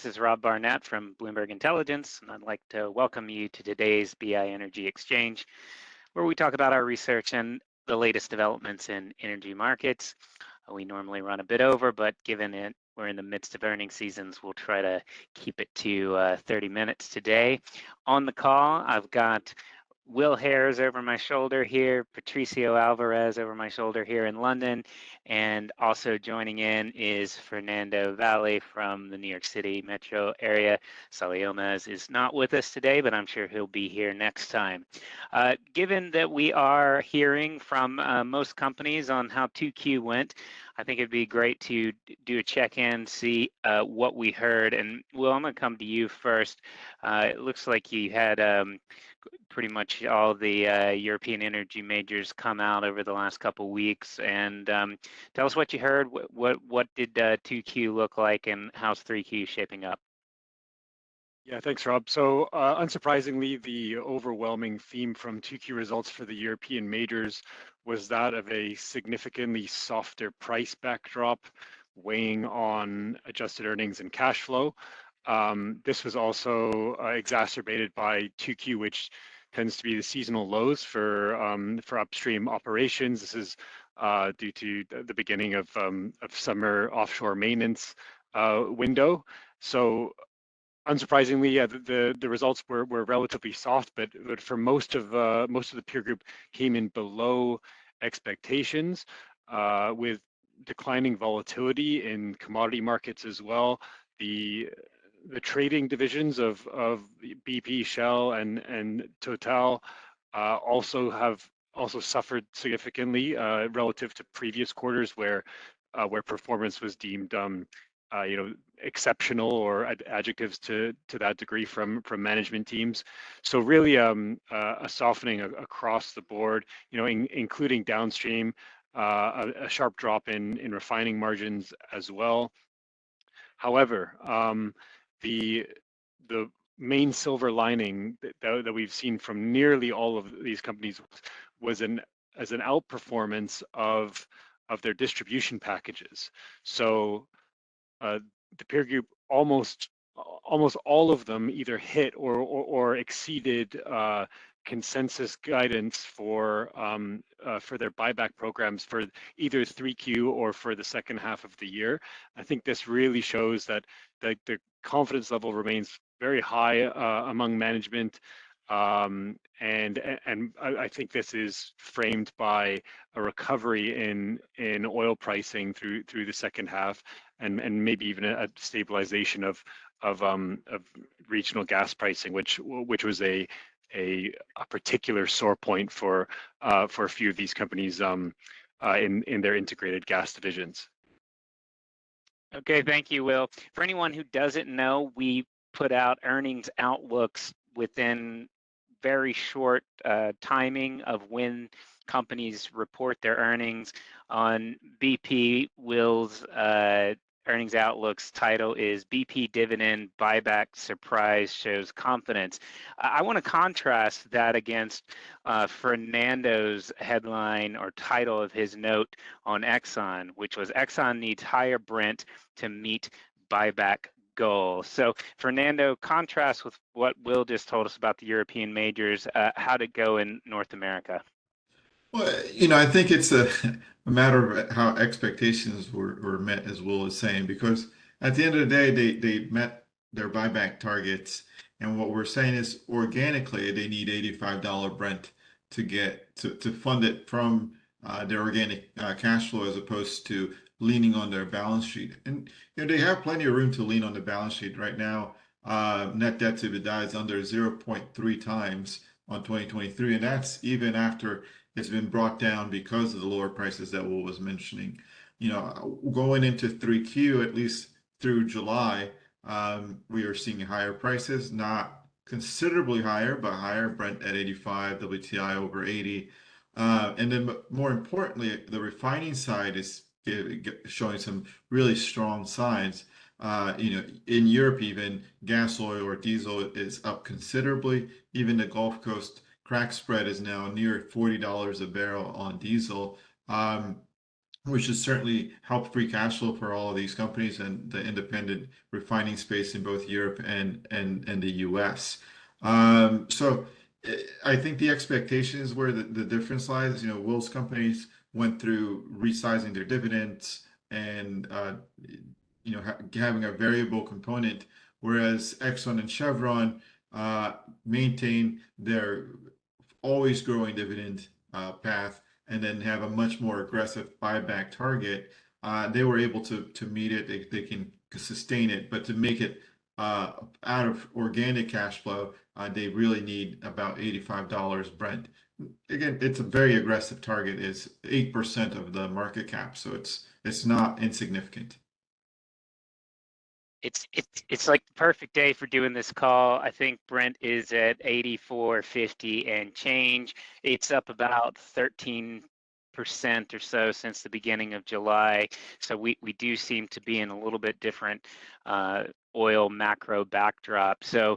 This is Rob Barnett from Bloomberg Intelligence, and I'd like to welcome you to today's BI Energy Exchange, where we talk about our research and the latest developments in energy markets. We normally run a bit over, but given we're in the midst of earnings seasons, we'll try to keep it to 30 minutes today. On the call, I've got Will Hares over my shoulder here, Patricio Alvarez over my shoulder here in London, and also joining in is Fernando Valle from the New York City metro area. Saliomas is not with us today, but I'm sure he'll be here next time. Given that we are hearing from most companies on how 2Q went, I think it'd be great to do a check-in, see what we heard. And Will, I'm going to come to you first. It looks like you had pretty much all the European energy majors come out over the last couple of weeks, and tell us what you heard. What did 2Q look like, and how's 3Q shaping up? Yeah, thanks, Rob. So unsurprisingly, the overwhelming theme from 2Q results for the European majors was that of a significantly softer price backdrop, weighing on adjusted earnings and cash flow. This was also exacerbated by 2Q, which tends to be the seasonal lows for upstream operations. This is due to the beginning of summer offshore maintenance window. So unsurprisingly, yeah, the results were relatively soft, but for most of the peer group came in below expectations, with declining volatility in commodity markets as well. The trading divisions of BP, Shell, and Total also suffered significantly relative to previous quarters, where performance was deemed exceptional, or adjectives to that degree from management teams. So really a softening across the board, including downstream, a sharp drop in refining margins as well. However, the main silver lining that we've seen from nearly all of these companies was an outperformance of their distribution packages. So the peer group, almost all of them either hit or exceeded consensus guidance for their buyback programs for either 3Q or for the second half of the year. I think this really shows that the confidence level remains very high among management, and I think this is framed by a recovery in oil pricing through the second half, and maybe even a stabilization of regional gas pricing, which was a particular sore point for a few of these companies in their integrated gas divisions. Okay, thank you, Will. For anyone who doesn't know, we put out earnings outlooks within very short timing of when companies report their earnings. On BP, Will's earnings outlook's title is BP Dividend Buyback Surprise Shows Confidence. I want to contrast that against Fernando's headline or title of his note on Exxon, which was Exxon needs higher Brent to meet buyback goal. So Fernando, contrast with what Will just told us about the European majors. How'd it go in North America? Well, I think it's a matter of how expectations were met, as Will is saying, because at the end of the day, they met their buyback targets. And what we're saying is organically, they need $85 Brent to get to fund it from their organic cash flow, as opposed to leaning on their balance sheet. And they have plenty of room to lean on the balance sheet right now. Net debt to EBITDA is under 0.3 times on 2023, and that's even after it's been brought down because of the lower prices that Will was mentioning. Going into 3Q, at least through July, we are seeing higher prices, not considerably higher, but higher. Brent at 85, WTI over 80. And then more importantly, the refining side is showing some really strong signs. In Europe, even gas oil or diesel is up considerably. Even the Gulf Coast crack spread is now near $40 a barrel on diesel. which has certainly helped free cash flow for all of these companies and the independent refining space in both Europe and the US. So I think the expectation is where the difference lies. You know, Will's companies went through resizing their dividends and you know having a variable component, whereas Exxon and Chevron maintain their always growing dividend path and then have a much more aggressive buyback target. They were able to meet it. They can sustain it, but to make it out of organic cash flow, they really need about $85 Brent. Again, it's a very aggressive target. It's 8% of the market cap, so it's not insignificant. It's like the perfect day for doing this call. I think Brent is at 84.50 and change. It's up about 13% or so since the beginning of July. So we do seem to be in a little bit different oil macro backdrop. So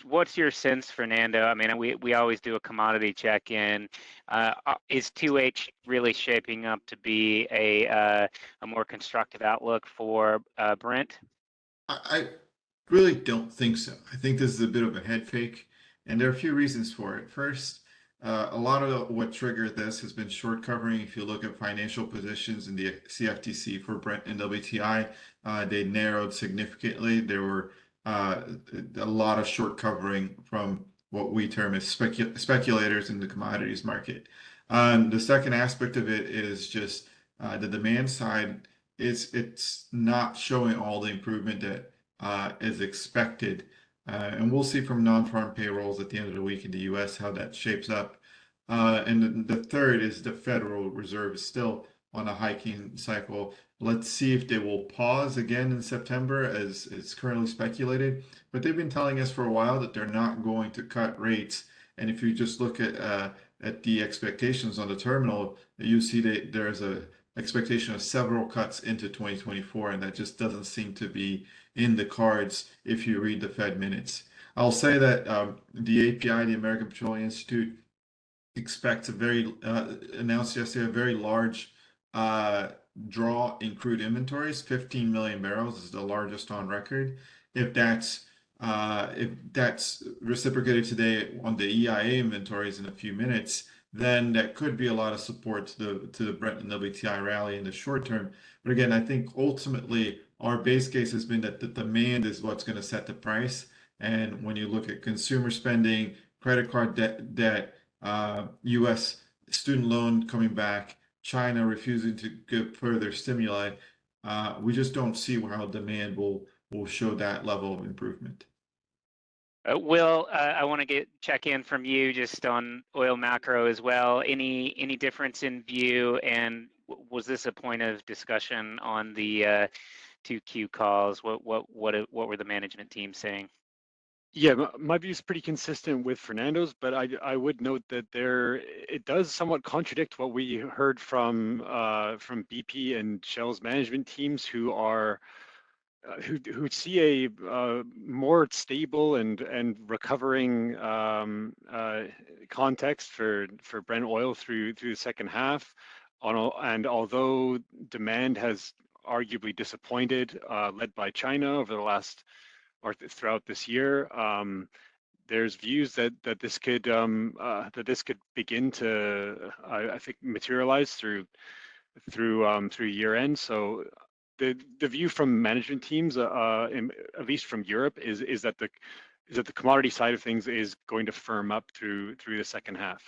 what's your sense, Fernando? I mean, we always do a commodity check-in. Is 2H really shaping up to be a more constructive outlook for Brent? I really don't think so. I think this is a bit of a head fake, and there are a few reasons for it. First, a lot of what triggered this has been short covering. If you look at financial positions in the CFTC for Brent and WTI, they narrowed significantly. There were a lot of short covering from what we term as speculators in the commodities market. The second aspect of it is just the demand side. It's not showing all the improvement that is expected. And we'll see from non-farm payrolls at the end of the week in the US how that shapes up. And the third is the Federal Reserve is still on a hiking cycle. Let's see if they will pause again in September as it's currently speculated. But they've been telling us for a while that they're not going to cut rates. And if you just look at the expectations on the terminal, you see that there's a expectation of several cuts into 2024, and that just doesn't seem to be in the cards if you read the Fed minutes. I'll say that the API, the American Petroleum Institute, expects announced yesterday a very large draw in crude inventories. 15 million barrels is the largest on record. If that's reciprocated today on the EIA inventories in a few minutes, then that could be a lot of support to the Brent and WTI rally in the short term. But again, I think ultimately our base case has been that the demand is what's going to set the price. And when you look at consumer spending, credit card debt, U.S. student loan coming back, China refusing to give further stimuli, we just don't see how demand will show that level of improvement. Will, I want to check in from you just on oil macro as well. Any difference in view, and was this a point of discussion on the 2Q calls? What were the management team saying? Yeah, my view is pretty consistent with Fernando's, but I would note that it does somewhat contradict what we heard from BP and Shell's management teams, who see a more stable and recovering context for Brent oil through the second half. And although demand has arguably disappointed, led by China over the last or throughout this year, there's views that this could begin to I think materialize through year end. So the view from management teams, at least from Europe, is that the commodity side of things is going to firm up through the second half.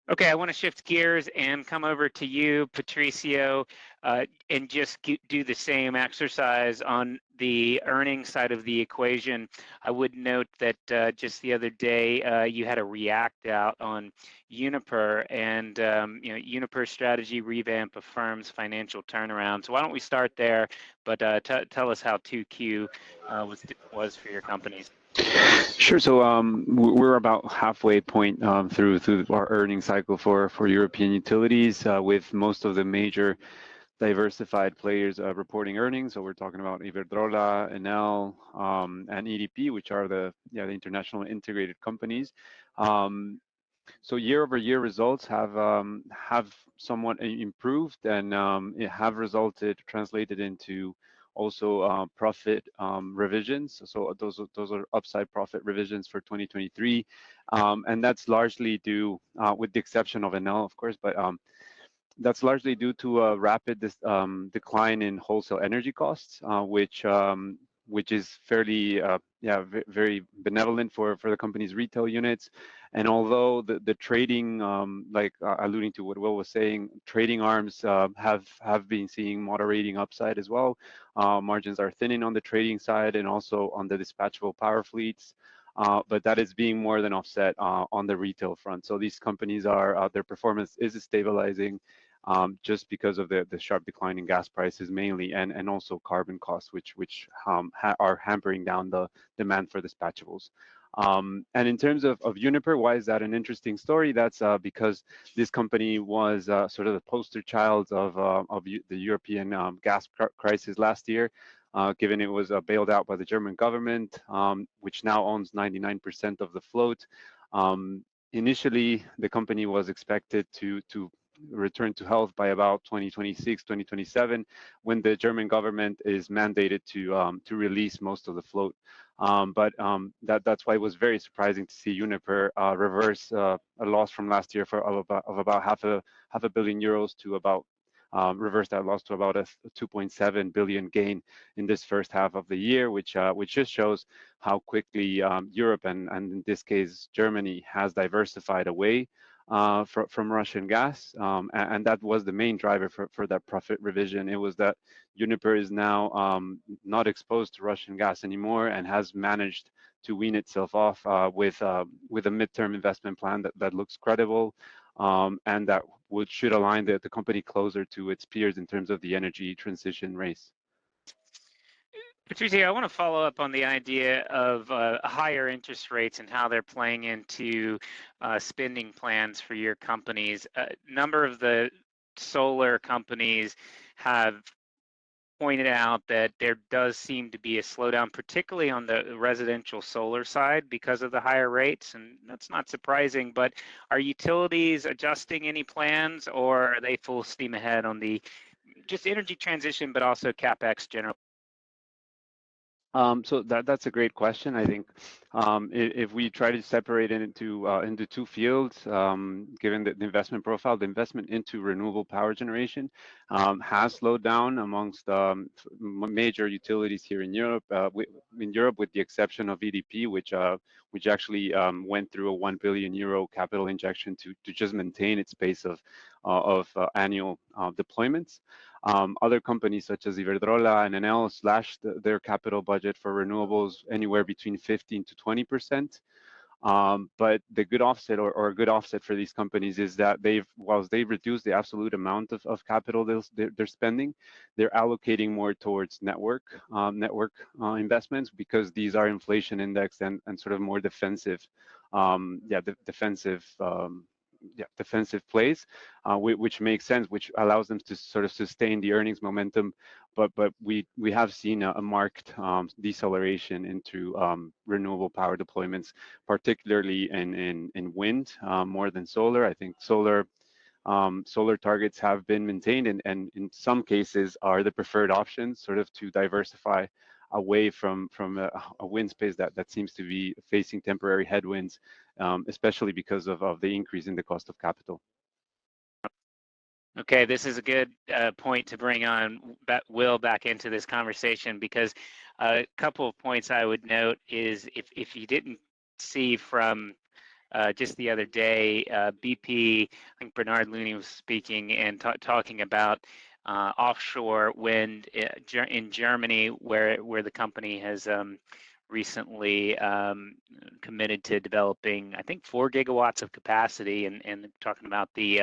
Okay, I want to shift gears and come over to you, Patricio, and just do the same exercise on the earnings side of the equation. I would note that just the other day you had a react out on Uniper and Uniper strategy, Revamp, Affirms, financial turnaround. So why don't we start there? But tell us how 2Q was for your companies. Sure. So we're about halfway point through our earnings cycle for European utilities, with most of the major diversified players reporting earnings. So we're talking about Iberdrola, Enel, and EDP, which are the international integrated companies. So year-over-year results have somewhat improved, and it have translated into also profit revisions. So those are upside profit revisions for 2023, and that's largely due, with the exception of Enel, of course, but that's largely due to a rapid decline in wholesale energy costs, which is fairly very benevolent for the company's retail units. And although the trading, like alluding to what Will was saying, trading arms have been seeing moderating upside as well. Margins are thinning on the trading side and also on the dispatchable power fleets. But that is being more than offset on the retail front. So these companies are their performance is stabilizing, just because of the sharp decline in gas prices mainly, and also carbon costs, which are hampering down the demand for dispatchables. And in terms of Uniper, why is that an interesting story? That's because this company was sort of the poster child of the European gas crisis last year, given it was bailed out by the German government, which now owns 99% of the float. Initially, the company was expected to return to health by about 2026, 2027, when the German government is mandated to release most of the float. But that's why it was very surprising to see Uniper reverse a loss from last year of about half a billion euros to about reverse that loss to about a 2.7 billion gain in this first half of the year, which just shows how quickly Europe and in this case Germany has diversified away from Russian gas, and that was the main driver for that profit revision. It was that Uniper is now not exposed to Russian gas anymore and has managed to wean itself off with a midterm investment plan that looks credible, and that should align the company closer to its peers in terms of the energy transition race. Patricio, I want to follow up on the idea of higher interest rates and how they're playing into spending plans for your companies. A number of the solar companies have pointed out that there does seem to be a slowdown, particularly on the residential solar side because of the higher rates, and that's not surprising. But are utilities adjusting any plans, or are they full steam ahead on the just energy transition, but also CapEx generally? So that's a great question. I think if we try to separate it into two fields, given the investment profile, the investment into renewable power generation has slowed down amongst major utilities here in Europe. With the exception of EDP, which actually went through a 1 billion euro capital injection to just maintain its pace of annual deployments. Other companies such as Iberdrola and Enel slashed their capital budget for renewables anywhere between 15 to 20%. But the good offset or a good offset for these companies is that whilst they've reduced the absolute amount of capital they're spending, they're allocating more towards network investments, because these are inflation indexed and sort of more defensive defensive plays, which makes sense, which allows them to sort of sustain the earnings momentum. But we have seen a marked deceleration into renewable power deployments, particularly in wind, more than solar. I think solar targets have been maintained, and in some cases are the preferred options, sort of to diversify away from a wind space that seems to be facing temporary headwinds, especially because of the increase in the cost of capital. Okay, this is a good point to bring on Will back into this conversation, because a couple of points I would note is if you didn't see from just the other day, BP, I think Bernard Looney was speaking and talking about offshore wind in Germany, where the company has recently committed to developing, I think, 4 gigawatts of capacity, and talking about the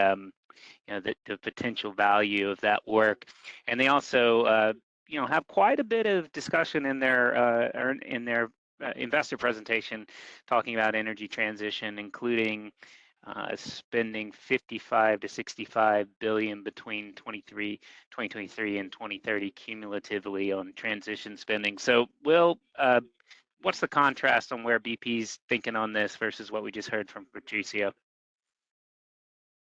the potential value of that work. And they also have quite a bit of discussion in their investor presentation talking about energy transition, including spending 55 to 65 billion between 2023 and 2030 cumulatively on transition spending. So, Will, what's the contrast on where BP's thinking on this versus what we just heard from Patricio?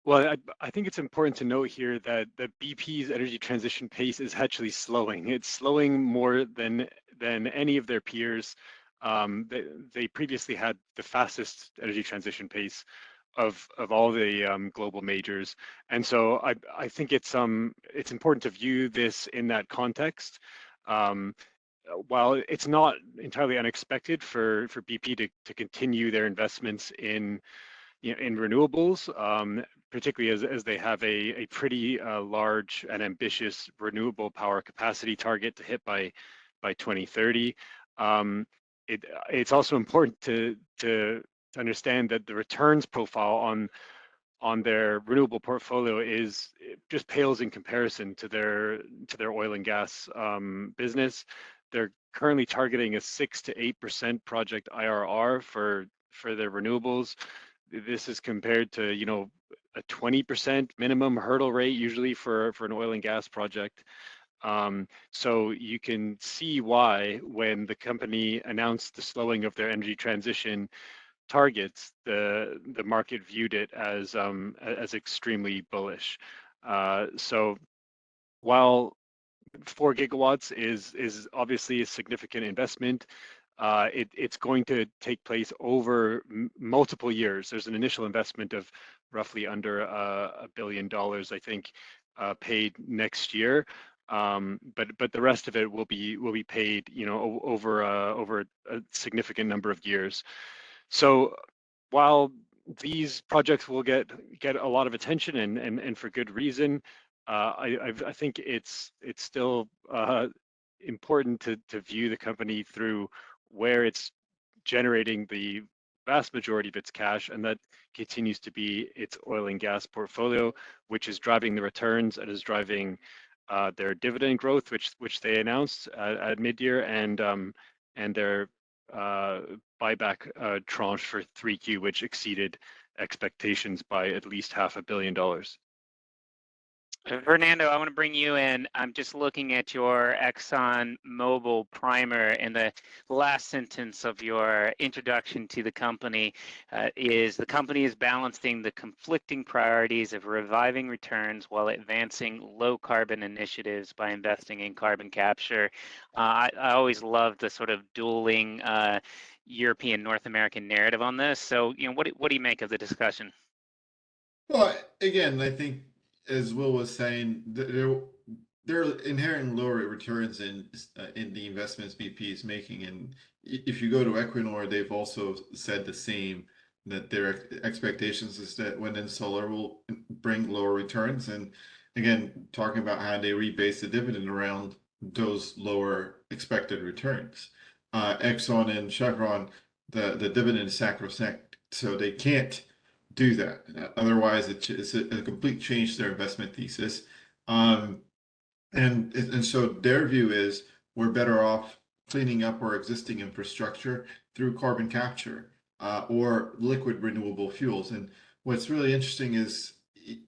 Well, I think it's important to note here that BP's energy transition pace is actually slowing. It's slowing more than any of their peers. They previously had the fastest energy transition pace of all the global majors, and so I think it's important to view this in that context. While it's not entirely unexpected for BP to continue their investments in in renewables, particularly as they have a pretty large and ambitious renewable power capacity target to hit by 2030. It's also important to understand that the returns profile on their renewable portfolio just pales in comparison to their oil and gas business. They're currently targeting a 6 to 8% project IRR for their renewables. This is compared to, a 20% minimum hurdle rate usually for an oil and gas project. So you can see why when the company announced the slowing of their energy transition targets, the market viewed it as extremely bullish. So while 4 gigawatts is obviously a significant investment, it's going to take place over multiple years. There's an initial investment of roughly under $1 billion, I think, paid next year. But the rest of it will be paid, over a significant number of years. So while these projects will get a lot of attention and for good reason, I think it's still important to view the company through where it's generating the vast majority of its cash, and that continues to be its oil and gas portfolio, which is driving the returns and is driving their dividend growth, which they announced at mid-year, and their buyback tranche for 3Q, which exceeded expectations by at least $500 million. Fernando, I want to bring you in. I'm just looking at your Exxon Mobil primer, and the last sentence of your introduction to the company is the company is balancing the conflicting priorities of reviving returns while advancing low carbon initiatives by investing in carbon capture. I always love the sort of dueling European North American narrative on this. So, what do you make of the discussion? Well, again, I think, as Will was saying, there are inherent lower returns in the investments BP is making, and if you go to Equinor, they've also said the same, that their expectations is that wind and solar will bring lower returns, and again, talking about how they rebase the dividend around those lower expected returns. Exxon and Chevron, the dividend is sacrosanct, so they can't do that. Otherwise, it's a complete change to their investment thesis. And so their view is we're better off cleaning up our existing infrastructure through carbon capture or liquid renewable fuels. And what's really interesting is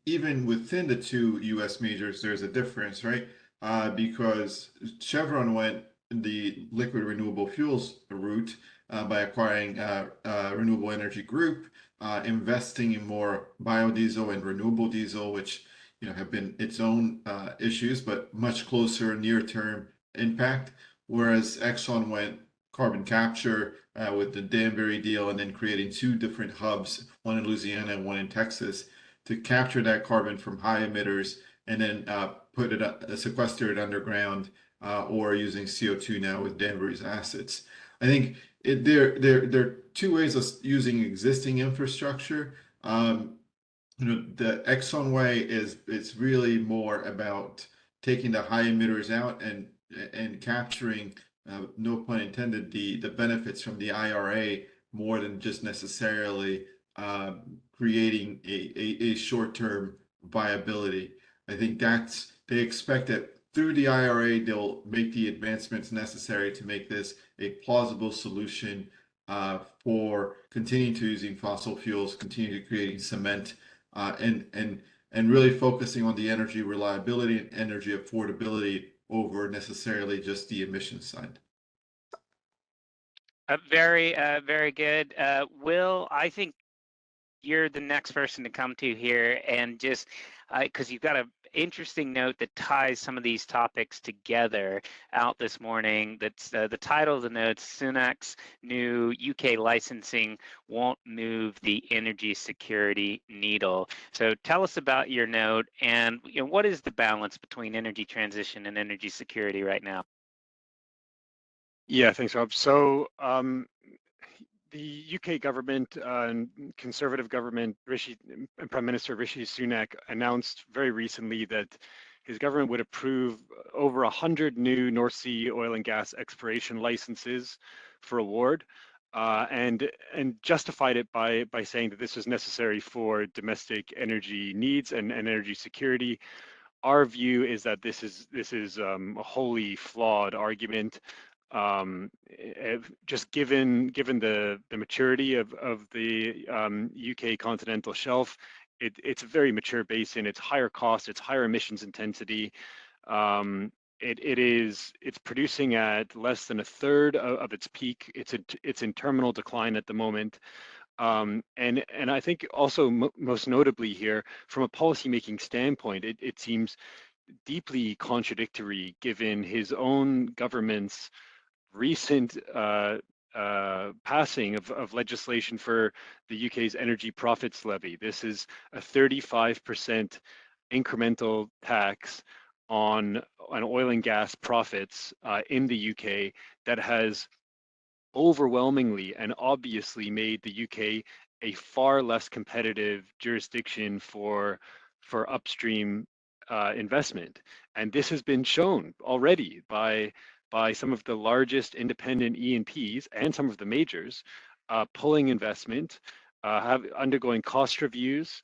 even within the two U.S. majors, there's a difference, right? Because Chevron went the liquid renewable fuels route by acquiring Renewable Energy Group, investing in more biodiesel and renewable diesel, which have been its own issues, but much closer near-term impact. Whereas Exxon went carbon capture with the Danbury deal, and then creating 2 different hubs, one in Louisiana and one in Texas, to capture that carbon from high emitters and then put it sequester it underground, or using CO2 now with Danbury's assets. I think there are 2 ways of using existing infrastructure. The Exxon way it's really more about taking the high emitters out and capturing, no pun intended, the benefits from the IRA more than just necessarily creating a short-term viability. I think they expect that through the IRA they'll make the advancements necessary to make this a plausible solution for continuing to using fossil fuels, continue to creating cement, and really focusing on the energy reliability and energy affordability over necessarily just the emission side. Very good. Will, I think you're the next person to come to here, and just because you've got an interesting note that ties some of these topics together out this morning. That's the title of the note: Sunak's new UK licensing won't move the energy security needle. So tell us about your note, and what is the balance between energy transition and energy security right now? Yeah, thanks, Rob. So the UK government and Conservative government, Prime Minister Rishi Sunak announced very recently that his government would approve over 100 new North Sea oil and gas exploration licenses for award, and justified it by saying that this was necessary for domestic energy needs and energy security. Our view is that this is a wholly flawed argument. Just given the maturity of the UK continental shelf, it's a very mature basin. It's higher cost. It's higher emissions intensity. It's producing at less than a third of its peak. It's in terminal decline at the moment. And I think also most notably here, from a policymaking standpoint, it seems deeply contradictory given his own government's recent passing of legislation for the UK's energy profits levy. This is a 35% incremental tax on oil and gas profits in the UK that has overwhelmingly and obviously made the UK a far less competitive jurisdiction for upstream investment. And this has been shown already by some of the largest independent E&Ps and some of the majors pulling investment, undergoing cost reviews,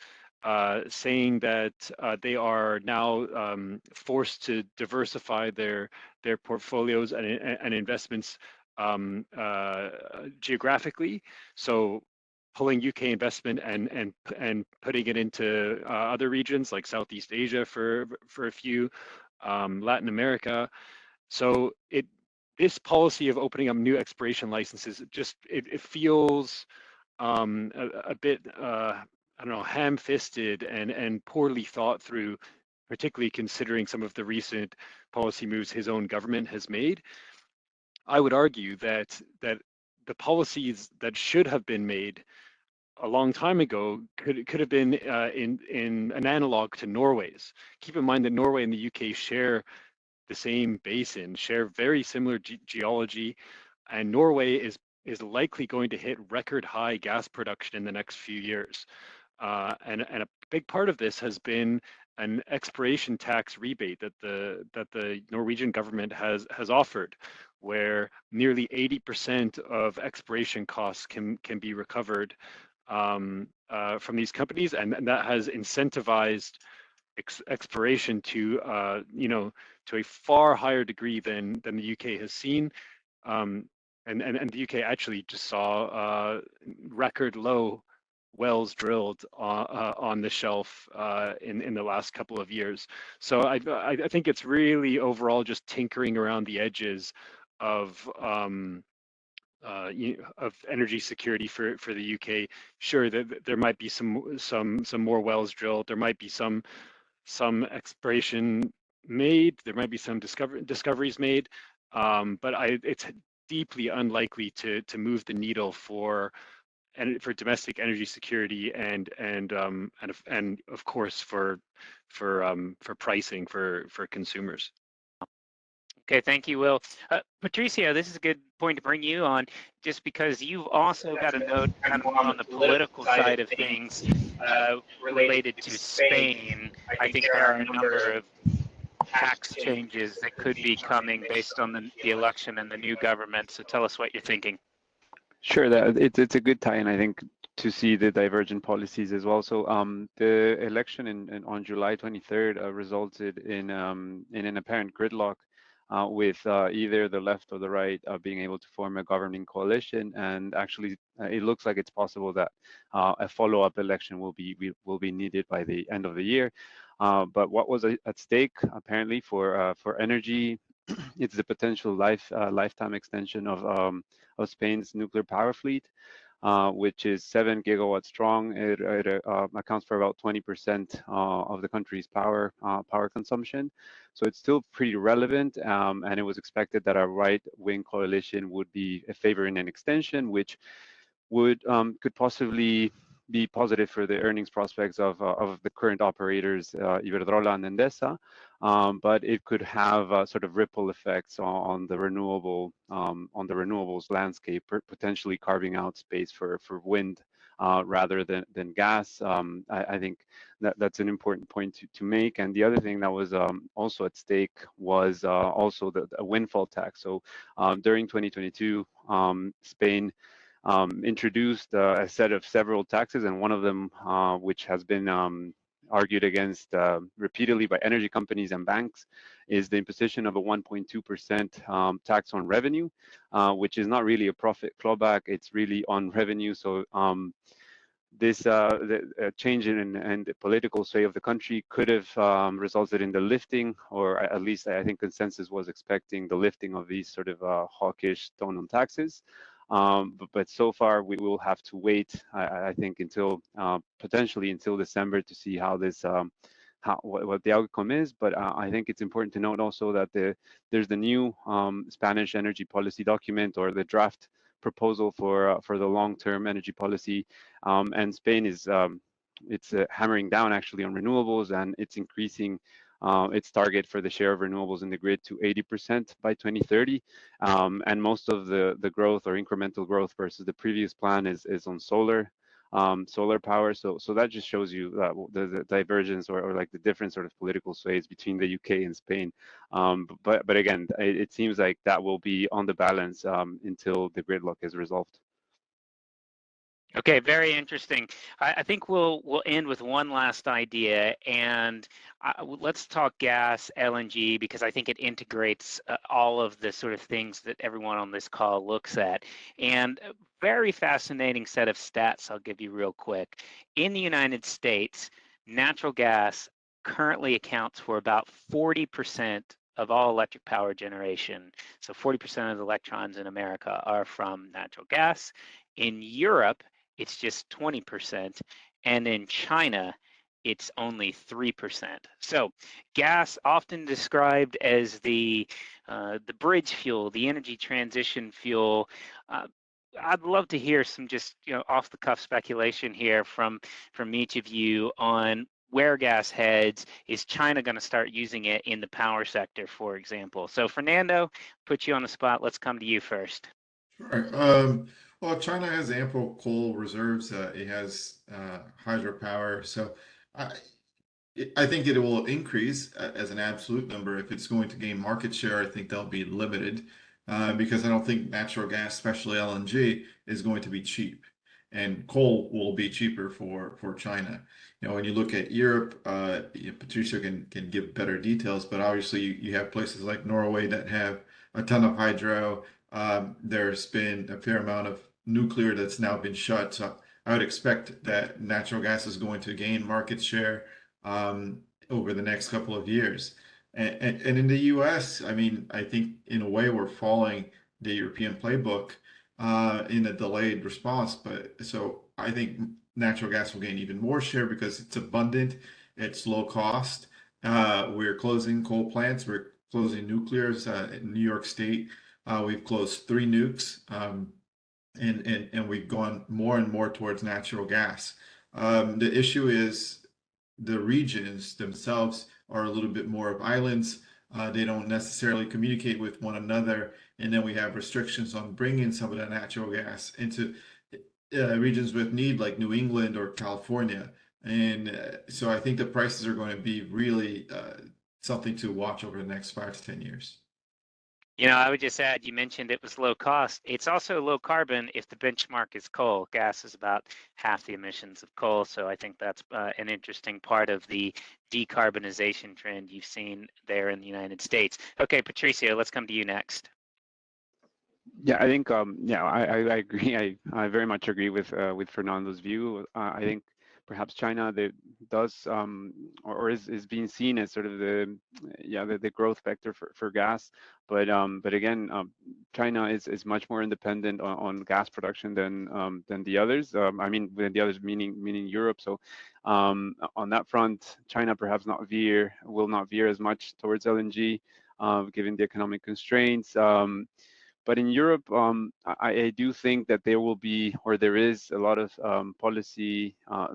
saying that they are now forced to diversify their portfolios and investments geographically. So pulling UK investment and putting it into other regions like Southeast Asia for a few, Latin America. So this policy of opening up new exploration licenses it feels a bit I don't know, ham-fisted and poorly thought through, particularly considering some of the recent policy moves his own government has made. I would argue that the policies that should have been made a long time ago could have been in an analog to Norway's. Keep in mind that Norway and the UK share the same basin, share very similar geology, and Norway is likely going to hit record high gas production in the next few years. And a big part of this has been an exploration tax rebate that the Norwegian government has offered, where nearly 80% of exploration costs can be recovered from these companies, and that has incentivized exploration to to a far higher degree than the UK has seen. And the UK actually just saw record low wells drilled on the shelf in the last couple of years. So I think it's really overall just tinkering around the edges of energy security for the UK. Sure, that there might be some more wells drilled. There might be some exploration made. There might be some discoveries made, but it's deeply unlikely to move the needle for domestic energy security and of course for pricing for consumers. Okay, thank you, Will. Patricio, this is a good point to bring you on, just because you've also got a note kind of more on the political side of things related to Spain. I think there are a number of tax changes that could be coming based on the election and the new government. So tell us what you're thinking. Sure, it's a good tie-in, I think, to see the divergent policies as well. So the election on July 23rd resulted in an apparent gridlock with either the left or the right being able to form a governing coalition, and actually it looks like it's possible that a follow-up election will be needed by the end of the year. But what was at stake apparently for energy, it's the potential lifetime extension of Spain's nuclear power fleet. which is 7 gigawatts strong. It accounts for about 20% of the country's power consumption. So it's still pretty relevant, and it was expected that a right-wing coalition would be favoring an extension, which would could possibly be positive for the earnings prospects of the current operators, Iberdrola and Endesa, but it could have sort of ripple effects on the renewables landscape, potentially carving out space for wind rather than gas. I think that's an important point to make. And the other thing that was also at stake was also the windfall tax. So during 2022, Spain introduced a set of several taxes, and one of them, which has been argued against repeatedly by energy companies and banks, is the imposition of a 1.2% tax on revenue, which is not really a profit clawback, it's really on revenue. So this change in the political sway of the country could have resulted in the lifting, or at least I think consensus was expecting the lifting of these sort of hawkish tone on taxes. But so far we will have to wait, I think, until potentially until December to see how this what the outcome is. But I think it's important to note also that there's the new Spanish energy policy document, or the draft proposal for the long-term energy policy, and Spain is it's hammering down actually on renewables, and it's increasing its target for the share of renewables in the grid to 80% by 2030, and most of the growth or incremental growth versus the previous plan is on solar power. So that just shows you the divergence or like the different sort of political sways between the UK and Spain. But again, it seems like that will be on the balance until the gridlock is resolved. Okay, very interesting. I think we'll end with one last idea, and let's talk gas, LNG, because I think it integrates all of the sort of things that everyone on this call looks at. And a very fascinating set of stats I'll give you real quick. In the United States, natural gas currently accounts for about 40% of all electric power generation. So 40% of the electrons in America are from natural gas. In Europe, it's just 20%, and in China, it's only 3%. So gas, often described as the bridge fuel, the energy transition fuel. I'd love to hear some just off the cuff speculation here from each of you on where gas heads. Is China going to start using it in the power sector, for example? So Fernando, put you on the spot. Let's come to you first. Sure. Well, China has ample coal reserves. It has hydropower. So I think it will increase as an absolute number. If it's going to gain market share, I think they'll be limited because I don't think natural gas, especially LNG, is going to be cheap. And coal will be cheaper for China. When you look at Europe, Patricio can give better details, but obviously you have places like Norway that have a ton of hydro. There's been a fair amount of nuclear that's now been shut. So I would expect that natural gas is going to gain market share over the next couple of years. And in the US, I mean, I think in a way we're following the European playbook in a delayed response. But so I think natural gas will gain even more share because it's abundant, it's low cost. We're closing coal plants, we're closing nuclears in New York State. We've closed 3 nukes, and we've gone more and more towards natural gas. The issue is the regions themselves are a little bit more of islands. They don't necessarily communicate with one another, and then we have restrictions on bringing some of that natural gas into regions with need, like New England or California. And so I think the prices are going to be really something to watch over the next 5 to 10 years. I would just add, you mentioned it was low cost. It's also low carbon if the benchmark is coal. Gas is about half the emissions of coal. So I think that's an interesting part of the decarbonization trend you've seen there in the United States. Okay, Patricio, let's come to you next. Yeah, I think I agree. I very much agree with Fernando's view. I think perhaps China that does or is being seen as sort of the growth vector for gas, but again, China is much more independent on gas production than the others. I mean, than the others meaning Europe. So on that front, China perhaps will not veer as much towards LNG, given the economic constraints. But in Europe, I do think that there will be, or there is a lot of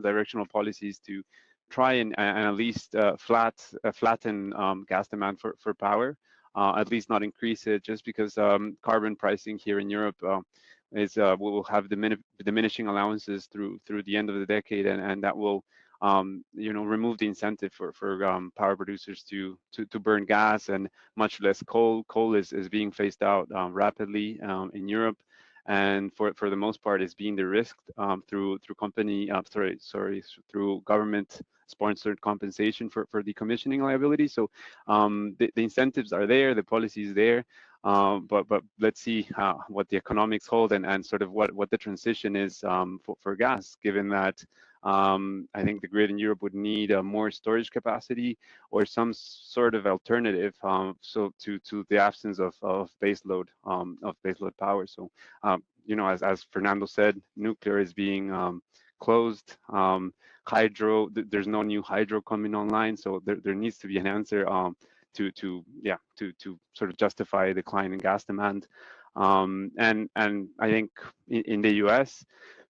directional policies to try and at least flatten gas demand for power, at least not increase it, just because carbon pricing here in Europe will have diminishing allowances through the end of the decade, and that will remove the incentive for power producers to burn gas, and much less coal. Coal is being phased out rapidly in Europe, and for the most part is being de-risked through government sponsored compensation for decommissioning liability. So the incentives are there, the policy is there, but let's see what the economics hold, and sort of what the transition is for gas, given that I think the grid in Europe would need more storage capacity or some sort of alternative, so to the absence of baseload power. So as Fernando said, nuclear is being closed. Hydro, there's no new hydro coming online, so there needs to be an answer to sort of justify a decline in gas demand. And I think in the US,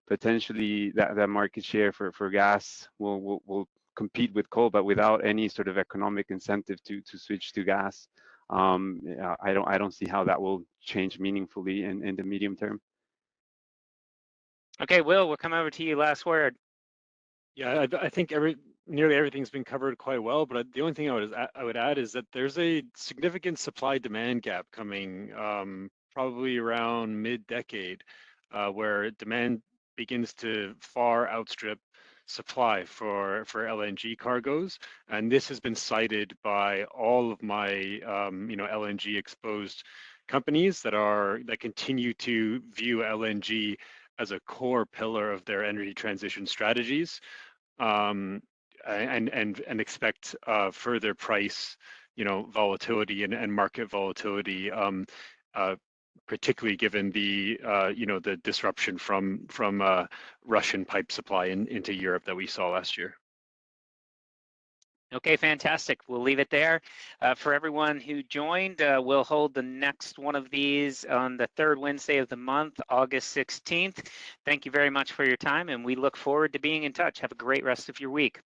potentially that market share for gas will compete with coal, but without any sort of economic incentive to switch to gas. I don't see how that will change meaningfully in the medium term. Okay, Will, we'll come over to you. Last word. Yeah, I think nearly everything's been covered quite well, but the only thing I would add is that there's a significant supply-demand gap coming probably around mid-decade, where demand begins to far outstrip supply for LNG cargoes, and this has been cited by all of my LNG exposed companies that continue to view LNG as a core pillar of their energy transition strategies, and expect further price volatility and market volatility, particularly given the the disruption from Russian pipe supply into Europe that we saw last year. Okay, fantastic. We'll leave it there. For everyone who joined, we'll hold the next one of these on the third Wednesday of the month, August 16th. Thank you very much for your time, and we look forward to being in touch. Have a great rest of your week.